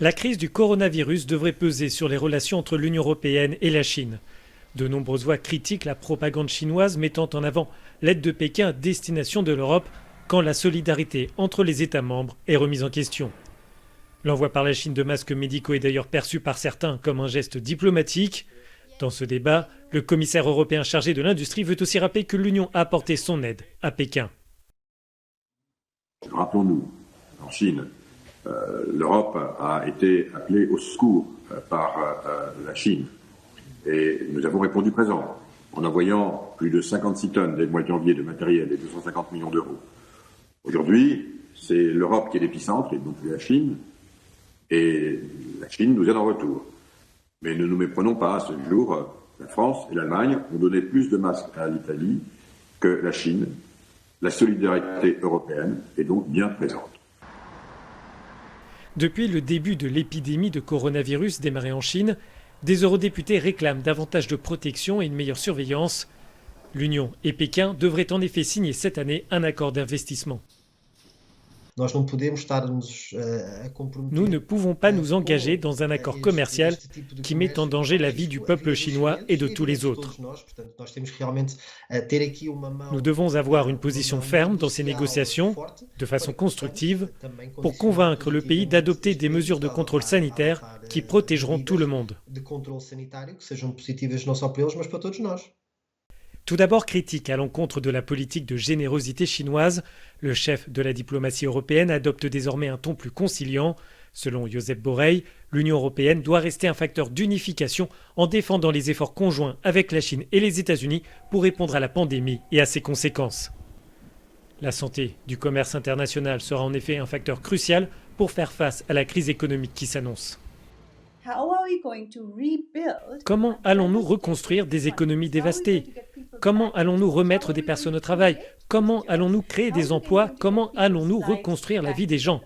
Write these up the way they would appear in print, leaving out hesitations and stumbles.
La crise du coronavirus devrait peser sur les relations entre l'Union européenne et la Chine. De nombreuses voix critiquent la propagande chinoise mettant en avant l'aide de Pékin à destination de l'Europe quand la solidarité entre les États membres est remise en question. L'envoi par la Chine de masques médicaux est d'ailleurs perçu par certains comme un geste diplomatique. Dans ce débat, le commissaire européen chargé de l'industrie veut aussi rappeler que l'Union a apporté son aide à Pékin. Rappelons-nous, en Chine, l'Europe a été appelée au secours par la Chine et nous avons répondu présent en envoyant plus de 56 tonnes dès le mois de janvier de matériel et 250 millions d'euros. Aujourd'hui, c'est l'Europe qui est l'épicentre et non plus la Chine, et la Chine nous aide en retour. Mais ne nous méprenons pas, à ce jour, la France et l'Allemagne ont donné plus de masques à l'Italie que la Chine. La solidarité européenne est donc bien présente. Depuis le début de l'épidémie de coronavirus démarrée en Chine, des eurodéputés réclament davantage de protection et une meilleure surveillance. L'Union et Pékin devraient en effet signer cette année un accord d'investissement. Nous ne pouvons pas nous engager dans un accord commercial qui met en danger la vie du peuple chinois et de tous les autres. Nous devons avoir une position ferme dans ces négociations, de façon constructive, pour convaincre le pays d'adopter des mesures de contrôle sanitaire qui protégeront tout le monde. Tout d'abord critique à l'encontre de la politique de générosité chinoise, le chef de la diplomatie européenne adopte désormais un ton plus conciliant. Selon Josep Borrell, l'Union européenne doit rester un facteur d'unification en défendant les efforts conjoints avec la Chine et les États-Unis pour répondre à la pandémie et à ses conséquences. La santé du commerce international sera en effet un facteur crucial pour faire face à la crise économique qui s'annonce. Comment allons-nous reconstruire des économies dévastées? Comment allons-nous remettre des personnes au travail? Comment allons-nous créer des emplois? Comment allons-nous reconstruire la vie des gens?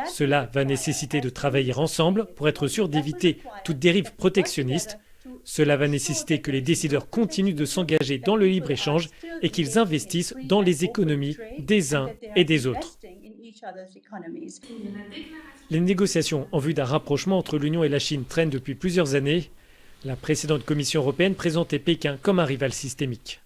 Cela va nécessiter de travailler ensemble pour être sûr d'éviter toute dérive protectionniste. Cela va nécessiter que les décideurs continuent de s'engager dans le libre-échange et qu'ils investissent dans les économies des uns et des autres. Les négociations en vue d'un rapprochement entre l'Union et la Chine traînent depuis plusieurs années. La précédente Commission européenne présentait Pékin comme un rival systémique.